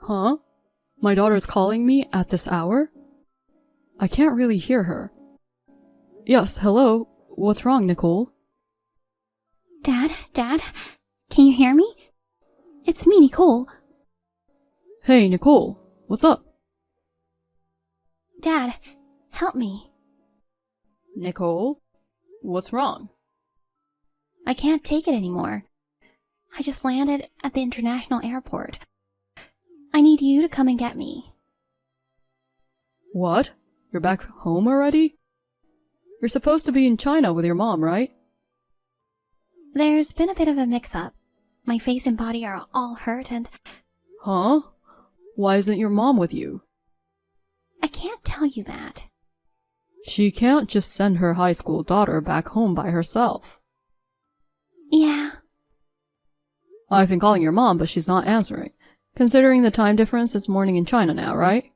Huh? My daughter's calling me at this hour? I can't really hear her. Yes, hello? What's wrong, Nicole? Dad, can you hear me? It's me, Nicole. Hey, Nicole, what's up? Dad, help me. Nicole? What's wrong? I can't take it anymore. I just landed at the international airport. I need you to come and get me. What? You're back home already? You're supposed to be in China with your mom, right? There's been a bit of a mix-up. My face and body are all hurt and... Huh? Why isn't your mom with you? I can't tell you that. She can't just send her high school daughter back home by herself. Yeah. I've been calling your mom, but she's not answering. Considering the time difference, it's morning in China now, right?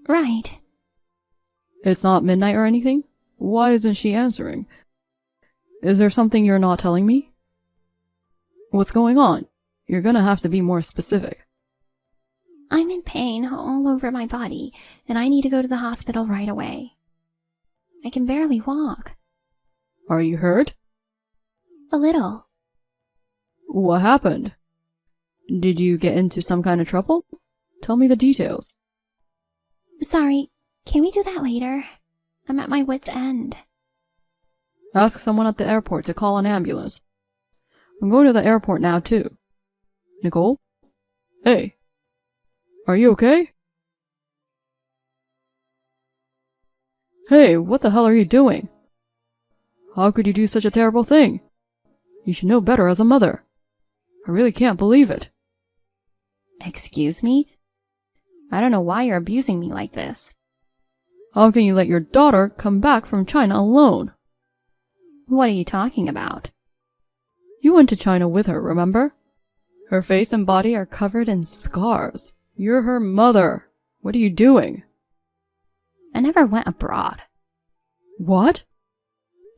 Right. It's not midnight or anything? Why isn't she answering? Is there something you're not telling me? What's going on? You're gonna have to be more specific. I'm in pain all over my body, and I need to go to the hospital right away. I can barely walk. Are you hurt? A little. What happened? Did you get into some kind of trouble? Tell me the details. Sorry, can we do that later? I'm at my wit's end. Ask someone at the airport to call an ambulance. I'm going to the airport now, too. Nicole? Hey. Are you okay? Hey, what the hell are you doing? How could you do such a terrible thing? You should know better as a mother. I really can't believe it. Excuse me? I don't know why you're abusing me like this. How can you let your daughter come back from China alone? What are you talking about? You went to China with her, remember? Her face and body are covered in scars. You're her mother. What are you doing? I never went abroad. What?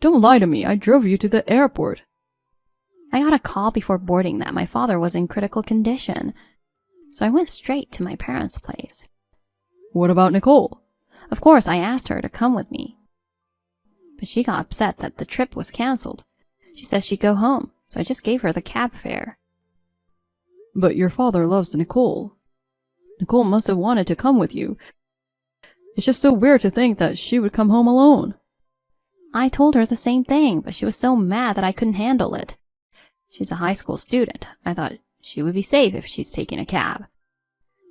Don't lie to me. I drove you to the airport. I got a call before boarding that my father was in critical condition, so I went straight to my parents' place. What about Nicole? Of course, I asked her to come with me. But she got upset that the trip was cancelled. She says she'd go home, so I just gave her the cab fare. But your father loves Nicole. Nicole must have wanted to come with you. It's just so weird to think that she would come home alone. I told her the same thing, but she was so mad that I couldn't handle it. She's a high school student. I thought she would be safe if she's taking a cab.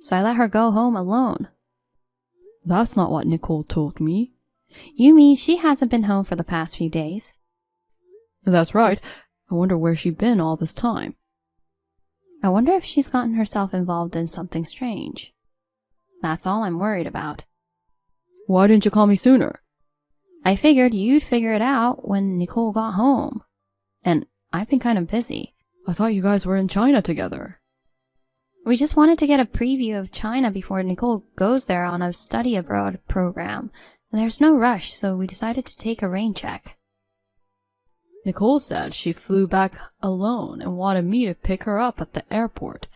So I let her go home alone. That's not what Nicole told me. You mean she hasn't been home for the past few days? That's right. I wonder where she's been all this time. I wonder if she's gotten herself involved in something strange. That's all I'm worried about. Why didn't you call me sooner? I figured you'd figure it out when Nicole got home. And I've been kind of busy. I thought you guys were in China together. We just wanted to get a preview of China before Nicole goes there on a study abroad program. There's no rush, so we decided to take a rain check. Nicole said she flew back alone and wanted me to pick her up at the airport.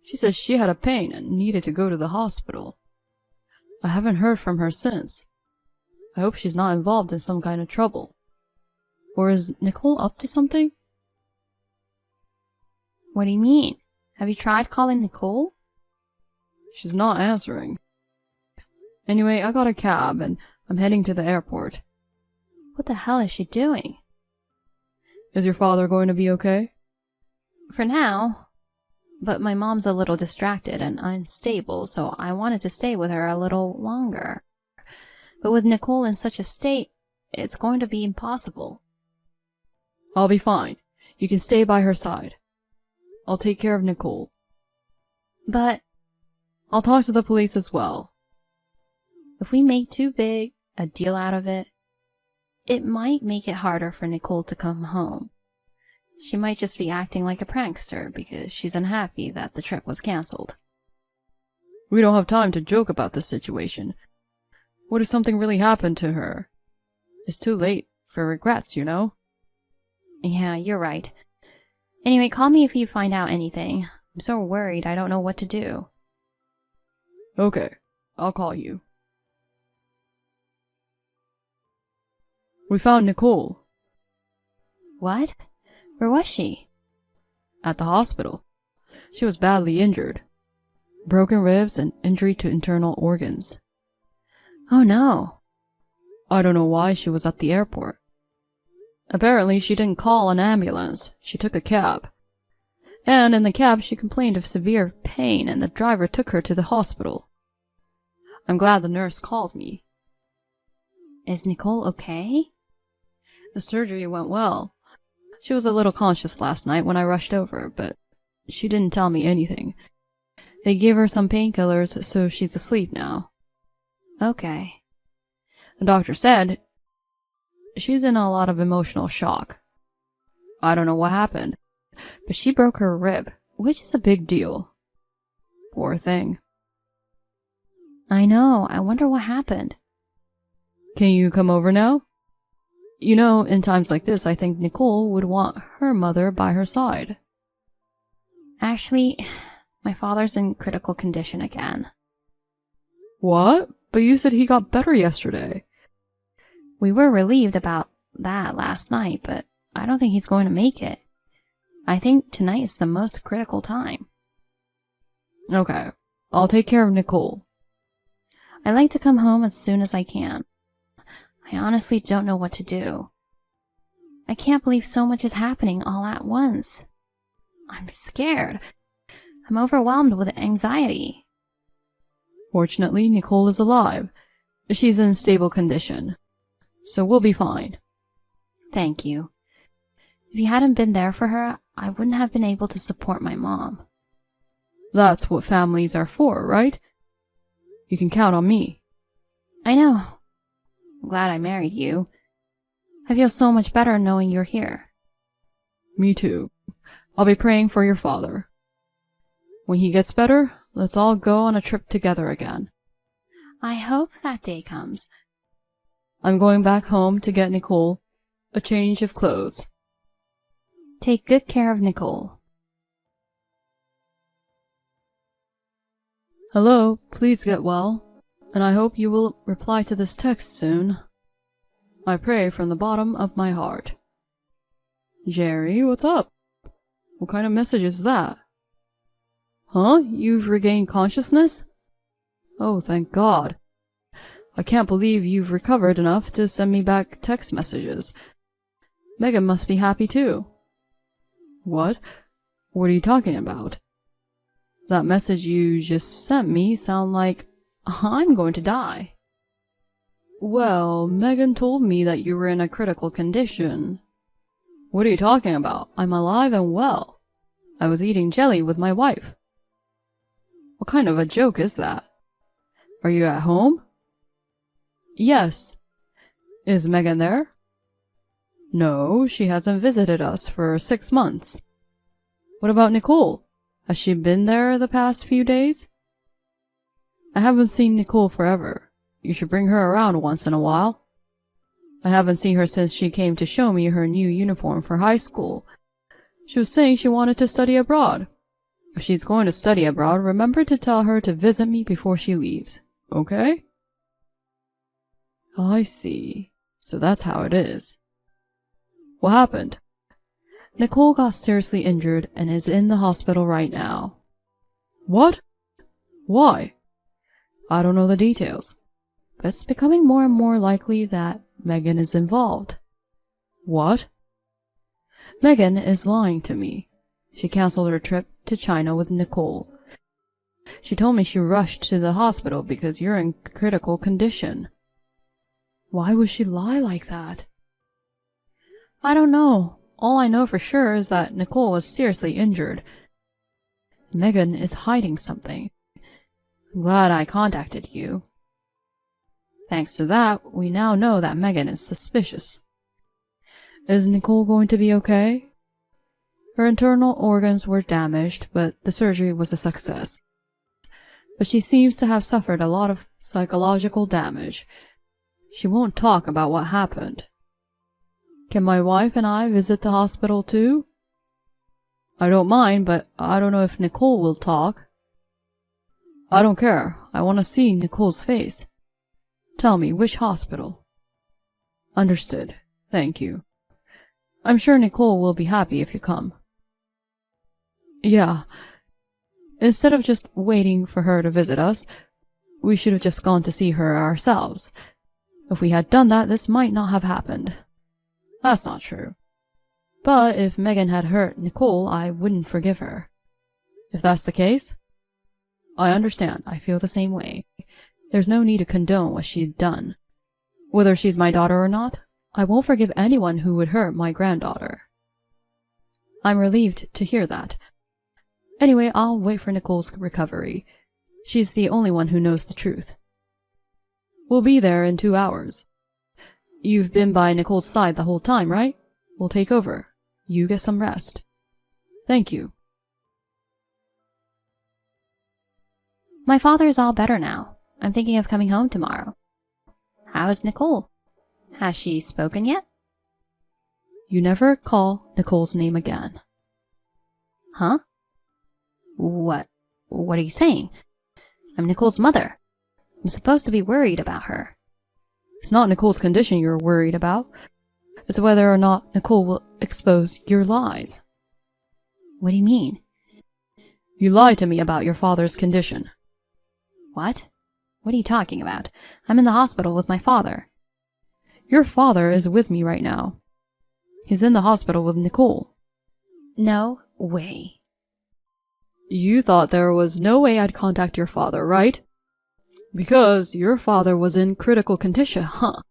She said she had a pain and needed to go to the hospital. I haven't heard from her since. I hope she's not involved in some kind of trouble. Or is Nicole up to something? What do you mean? Have you tried calling Nicole? She's not answering. Anyway, I got a cab and I'm heading to the airport. What the hell is she doing? Is your father going to be okay? For now. But my mom's a little distracted and unstable, so I wanted to stay with her a little longer. But with Nicole in such a state, it's going to be impossible. I'll be fine. You can stay by her side. I'll take care of Nicole. But I'll talk to the police as well. If we make too big a deal out of it, it might make it harder for Nicole to come home. She might just be acting like a prankster because she's unhappy that the trip was cancelled. We don't have time to joke about this situation. What if something really happened to her? It's too late for regrets, you know? Yeah, you're right. Anyway, call me if you find out anything. I'm so worried I don't know what to do. Okay, I'll call you. We found Nicole. What? Where was she? At the hospital. She was badly injured. Broken ribs and injury to internal organs. Oh no. I don't know why she was at the airport. Apparently she didn't call an ambulance. She took a cab. And in the cab she complained of severe pain and the driver took her to the hospital. I'm glad the nurse called me. Is Nicole okay? The surgery went well. She was a little conscious last night when I rushed over, but she didn't tell me anything. They gave her some painkillers, so she's asleep now. Okay. The doctor said she's in a lot of emotional shock. I don't know what happened, but she broke her rib, which is a big deal. Poor thing. I know. I wonder what happened. Can you come over now? You know, in times like this, I think Nicole would want her mother by her side. Actually, my father's in critical condition again. What? But you said he got better yesterday. We were relieved about that last night, but I don't think he's going to make it. I think tonight is the most critical time. Okay, I'll take care of Nicole. I like to come home as soon as I can. I honestly don't know what to do. I can't believe so much is happening all at once. I'm scared. I'm overwhelmed with anxiety. Fortunately, Nicole is alive. She's in stable condition, so we'll be fine. Thank you. If you hadn't been there for her, I wouldn't have been able to support my mom. That's what families are for, right? You can count on me. I know. I'm glad I married you. I feel so much better knowing you're here. Me too. I'll be praying for your father. When he gets better, let's all go on a trip together again. I hope that day comes. I'm going back home to get Nicole a change of clothes. Take good care of Nicole. Hello, please get well, and I hope you will reply to this text soon. I pray from the bottom of my heart. Jerry, what's up? What kind of message is that? Huh? You've regained consciousness? Oh, thank God. I can't believe you've recovered enough to send me back text messages. Megan must be happy too. What? What are you talking about? That message you just sent me sound like I'm going to die. Well, Megan told me that you were in a critical condition. What are you talking about? I'm alive and well. I was eating jelly with my wife. What kind of a joke is that? Are you at home? Yes. Is Megan there? No, she hasn't visited us for 6 months. What about Nicole? Has she been there the past few days? I haven't seen Nicole forever. You should bring her around once in a while. I haven't seen her since she came to show me her new uniform for high school. She was saying she wanted to study abroad. If she's going to study abroad, remember to tell her to visit me before she leaves, okay? I see. So that's how it is. What happened? Nicole got seriously injured and is in the hospital right now. What? Why? I don't know the details, but it's becoming more and more likely that Megan is involved. What? Megan is lying to me. She canceled her trip to China with Nicole. She told me she rushed to the hospital because you're in critical condition. Why would she lie like that? I don't know. All I know for sure is that Nicole was seriously injured. Megan is hiding something. I'm glad I contacted you. Thanks to that, we now know that Megan is suspicious. Is Nicole going to be okay? Her internal organs were damaged, but the surgery was a success. But she seems to have suffered a lot of psychological damage. She won't talk about what happened. Can my wife and I visit the hospital too? I don't mind, but I don't know if Nicole will talk. I don't care. I want to see Nicole's face. Tell me, which hospital? Understood. Thank you. I'm sure Nicole will be happy if you come. Yeah. Instead of just waiting for her to visit us, we should have just gone to see her ourselves. If we had done that, this might not have happened. That's not true. But if Megan had hurt Nicole, I wouldn't forgive her. If that's the case, I understand. I feel the same way. There's no need to condone what she'd done. Whether she's my daughter or not, I won't forgive anyone who would hurt my granddaughter. I'm relieved to hear that. Anyway, I'll wait for Nicole's recovery. She's the only one who knows the truth. We'll be there in 2 hours. You've been by Nicole's side the whole time, right? We'll take over. You get some rest. Thank you. My father is all better now. I'm thinking of coming home tomorrow. How is Nicole? Has she spoken yet? You never call Nicole's name again. Huh? What are you saying? I'm Nicole's mother. I'm supposed to be worried about her. It's not Nicole's condition you're worried about. It's whether or not Nicole will expose your lies. What do you mean? You lied to me about your father's condition. What? What are you talking about? I'm in the hospital with my father. Your father is with me right now. He's in the hospital with Nicole. No way. You thought there was no way I'd contact your father, right? Because your father was in critical condition, huh?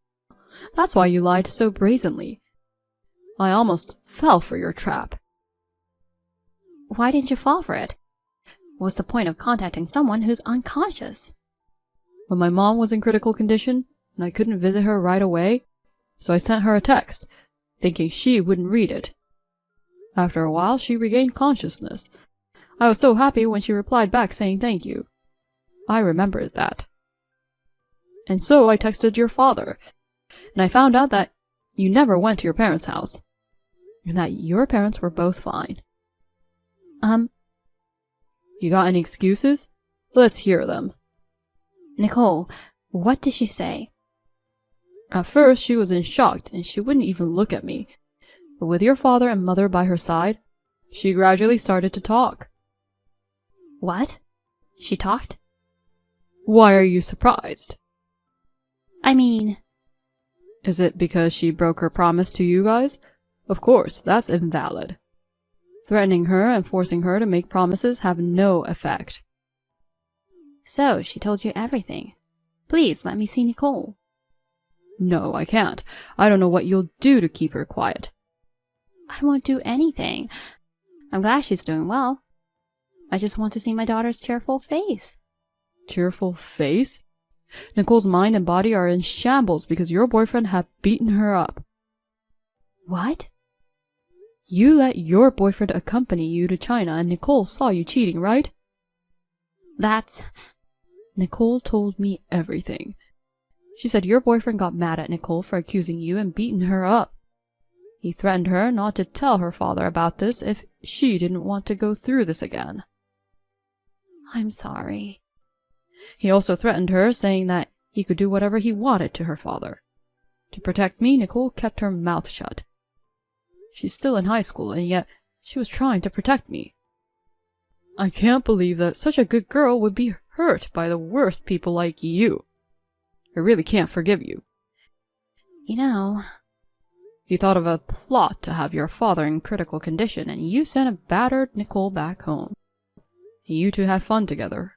That's why you lied so brazenly. I almost fell for your trap. Why didn't you fall for it? What's the point of contacting someone who's unconscious? When my mom was in critical condition, and I couldn't visit her right away, so I sent her a text, thinking she wouldn't read it. After a while, she regained consciousness. I was so happy when she replied back saying thank you. I remembered that. And so I texted your father, and I found out that you never went to your parents' house, and that your parents were both fine. You got any excuses? Let's hear them. Nicole, what did she say? At first, she was in shock, and she wouldn't even look at me. But with your father and mother by her side, she gradually started to talk. What? She talked? Why are you surprised? I mean... Is it because she broke her promise to you guys? Of course, that's invalid. Threatening her and forcing her to make promises have no effect. So, she told you everything. Please, let me see Nicole. No, I can't. I don't know what you'll do to keep her quiet. I won't do anything. I'm glad she's doing well. I just want to see my daughter's cheerful face. Cheerful face? Nicole's mind and body are in shambles because your boyfriend had beaten her up. What? You let your boyfriend accompany you to China and Nicole saw you cheating, right? That's... Nicole told me everything. She said your boyfriend got mad at Nicole for accusing you and beaten her up. He threatened her not to tell her father about this if she didn't want to go through this again. I'm sorry. He also threatened her, saying that he could do whatever he wanted to her father. To protect me, Nicole kept her mouth shut. She's still in high school, and yet she was trying to protect me. I can't believe that such a good girl would be hurt by the worst people like you. I really can't forgive you. You know... You thought of a plot to have your father in critical condition, and you sent a battered Nicole back home. You two had fun together.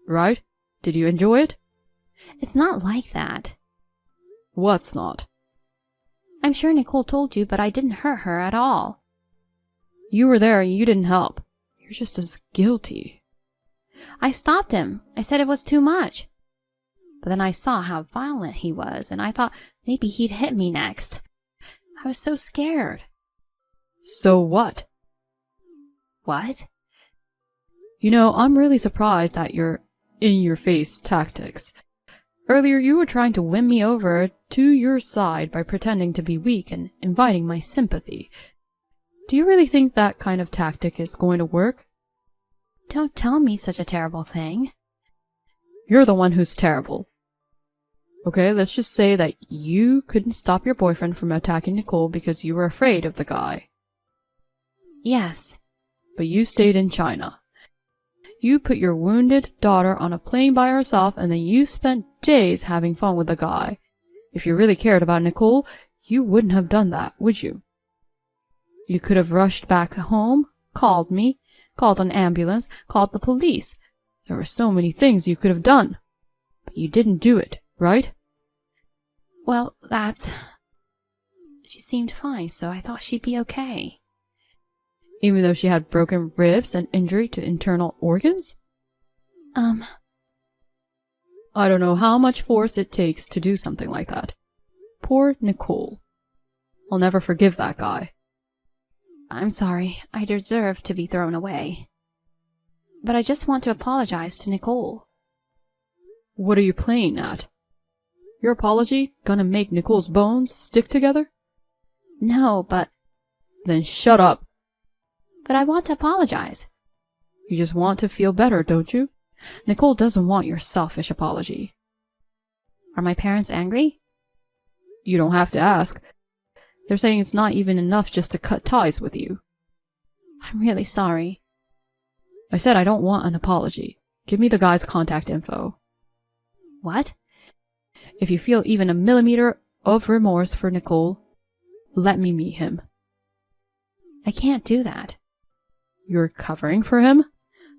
Right? Did you enjoy it? It's not like that. What's not? I'm sure Nicole told you, but I didn't hurt her at all. You were there and you didn't help. You're just as guilty. I stopped him. I said it was too much. But then I saw how violent he was, and I thought maybe he'd hit me next. I was so scared. So what? What? You know, I'm really surprised at your in-your-face tactics. Earlier you were trying to win me over to your side by pretending to be weak and inviting my sympathy. Do you really think that kind of tactic is going to work? Don't tell me such a terrible thing. You're the one who's terrible. Okay, let's just say that you couldn't stop your boyfriend from attacking Nicole because you were afraid of the guy. Yes. But you stayed in China. You put your wounded daughter on a plane by herself, and then you spent days having fun with the guy. If you really cared about Nicole, you wouldn't have done that, would you? You could have rushed back home, called me, called an ambulance, called the police. There were so many things you could have done. But you didn't do it, right? Well, she seemed fine, so I thought she'd be okay. Even though she had broken ribs and injury to internal organs? I don't know how much force it takes to do something like that. Poor Nicole. I'll never forgive that guy. I'm sorry. I deserve to be thrown away. But I just want to apologize to Nicole. What are you playing at? Your apology gonna make Nicole's bones stick together? No, but... Then shut up. But I want to apologize. You just want to feel better, don't you? Nicole doesn't want your selfish apology. Are my parents angry? You don't have to ask. They're saying it's not even enough just to cut ties with you. I'm really sorry. I said I don't want an apology. Give me the guy's contact info. What? If you feel even a millimeter of remorse for Nicole, let me meet him. I can't do that. You're covering for him?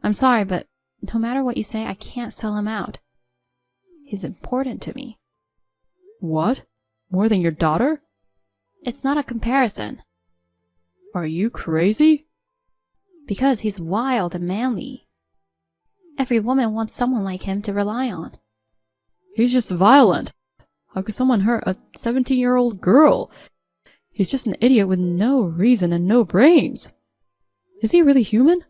I'm sorry, but no matter what you say, I can't sell him out. He's important to me. What? More than your daughter? It's not a comparison. Are you crazy? Because he's wild and manly. Every woman wants someone like him to rely on. He's just violent. How could someone hurt a 17-year-old girl? He's just an idiot with no reason and no brains. Is he really human?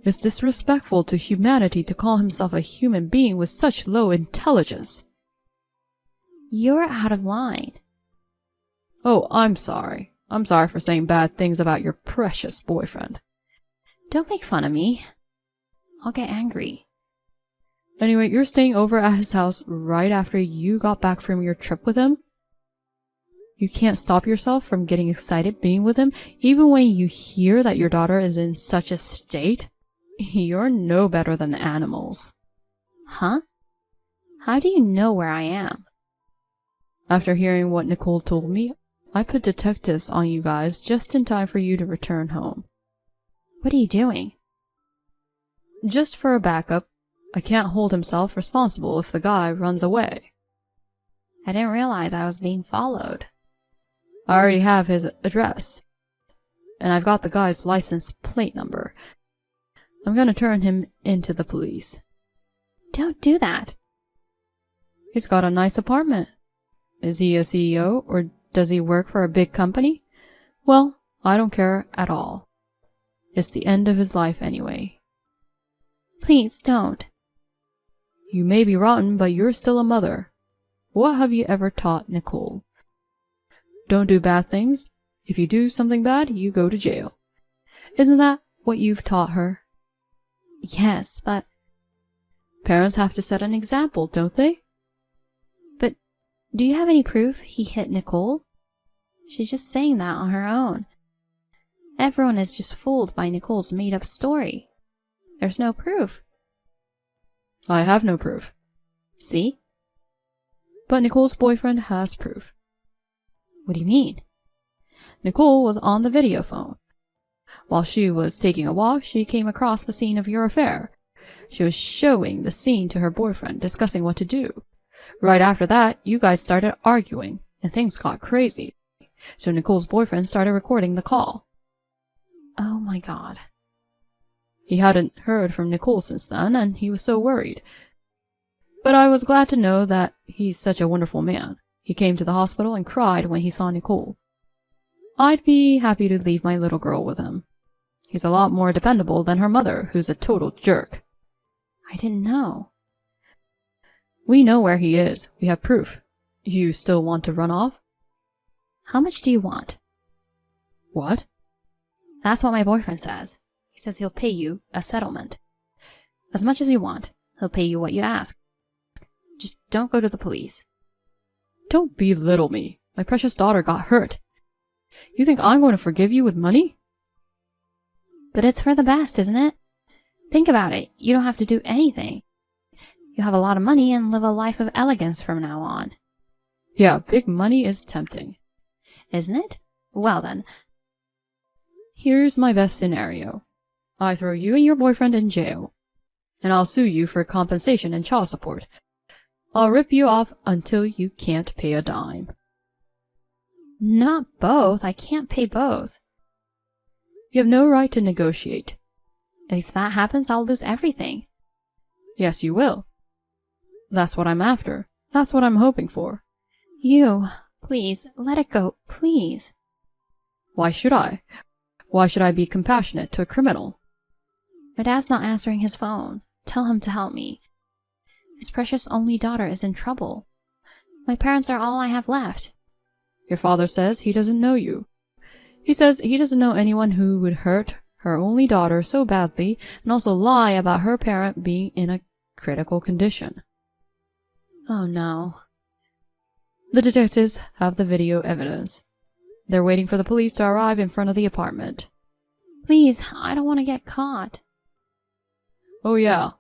It's disrespectful to humanity to call himself a human being with such low intelligence. You're out of line. Oh, I'm sorry. I'm sorry for saying bad things about your precious boyfriend. Don't make fun of me. I'll get angry. Anyway, you're staying over at his house right after you got back from your trip with him? You can't stop yourself from getting excited being with him, even when you hear that your daughter is in such a state? You're no better than animals. Huh? How do you know where I am? After hearing what Nicole told me, I put detectives on you guys just in time for you to return home. What are you doing? Just for a backup. I can't hold himself responsible if the guy runs away. I didn't realize I was being followed. I already have his address. And I've got the guy's license plate number. I'm gonna turn him into the police. Don't do that. He's got a nice apartment. Is he a CEO or does he work for a big company? Well, I don't care at all. It's the end of his life anyway. Please don't. You may be rotten, but you're still a mother. What have you ever taught Nicole? Don't do bad things. If you do something bad, you go to jail. Isn't that what you've taught her? Yes, but... Parents have to set an example, don't they? But do you have any proof he hit Nicole? She's just saying that on her own. Everyone is just fooled by Nicole's made-up story. There's no proof. I have no proof. See? But Nicole's boyfriend has proof. What do you mean? Nicole was on the video phone. While she was taking a walk, she came across the scene of your affair. She was showing the scene to her boyfriend, discussing what to do. Right after that, you guys started arguing, and things got crazy. So Nicole's boyfriend started recording the call. Oh my god. He hadn't heard from Nicole since then, and he was so worried. But I was glad to know that he's such a wonderful man. He came to the hospital and cried when he saw Nicole. I'd be happy to leave my little girl with him. He's a lot more dependable than her mother, who's a total jerk. I didn't know. We know where he is. We have proof. You still want to run off? How much do you want? What? That's what my boyfriend says. He says he'll pay you a settlement. As much as you want. He'll pay you what you ask. Just don't go to the police. Don't belittle me. My precious daughter got hurt. You think I'm going to forgive you with money? But it's for the best, isn't it? Think about it. You don't have to do anything. You have a lot of money and live a life of elegance from now on. Yeah, big money is tempting. Isn't it? Well then. Here's my best scenario. I throw you and your boyfriend in jail, and I'll sue you for compensation and child support. I'll rip you off until you can't pay a dime. Not both. I can't pay both. You have no right to negotiate. If that happens, I'll lose everything. Yes, you will. That's what I'm after. That's what I'm hoping for. You, please, let it go, please. Why should I? Why should I be compassionate to a criminal? My dad's not answering his phone. Tell him to help me. His precious only daughter is in trouble. My parents are all I have left. Your father says he doesn't know you. He says he doesn't know anyone who would hurt her only daughter so badly and also lie about her parent being in a critical condition. Oh no. The detectives have the video evidence. They're waiting for the police to arrive in front of the apartment. Please, I don't want to get caught. Oh yeah.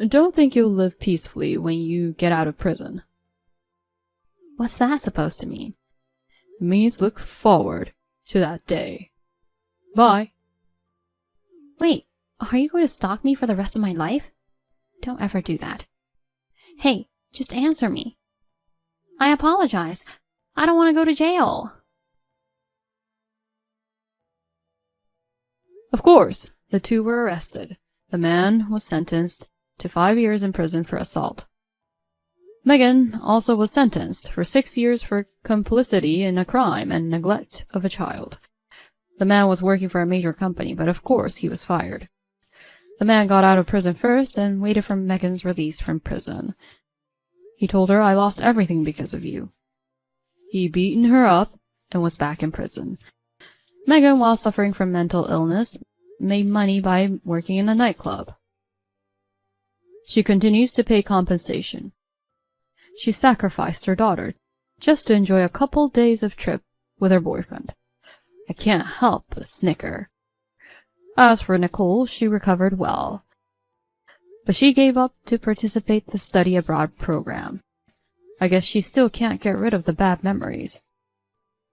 Don't think you'll live peacefully when you get out of prison. What's that supposed to mean? It means look forward to that day. Bye. Wait, are you going to stalk me for the rest of my life? Don't ever do that. Hey, just answer me. I apologize. I don't want to go to jail. Of course, the two were arrested. The man was sentenced to 5 years in prison for assault. Megan also was sentenced for 6 years for complicity in a crime and neglect of a child. The man was working for a major company, but of course he was fired. The man got out of prison first and waited for Megan's release from prison. He told her, "I lost everything because of you." He beaten her up and was back in prison. Megan, while suffering from mental illness, made money by working in a nightclub. She continues to pay compensation. She sacrificed her daughter just to enjoy a couple days of trip with her boyfriend. I can't help but snicker. As for Nicole, she recovered well, but she gave up to participate in the study abroad program. I guess she still can't get rid of the bad memories.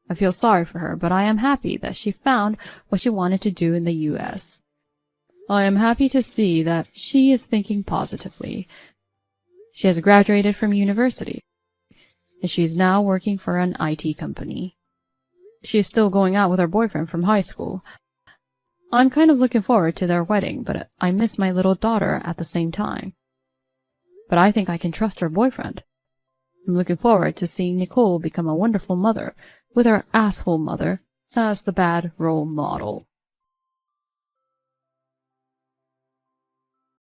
I feel sorry for her, but I am happy that she found what she wanted to do in the U.S. I am happy to see that she is thinking positively. She has graduated from university, and she is now working for an IT company. She is still going out with her boyfriend from high school. I'm kind of looking forward to their wedding, but I miss my little daughter at the same time. But I think I can trust her boyfriend. I'm looking forward to seeing Nicole become a wonderful mother, with her asshole mother as the bad role model.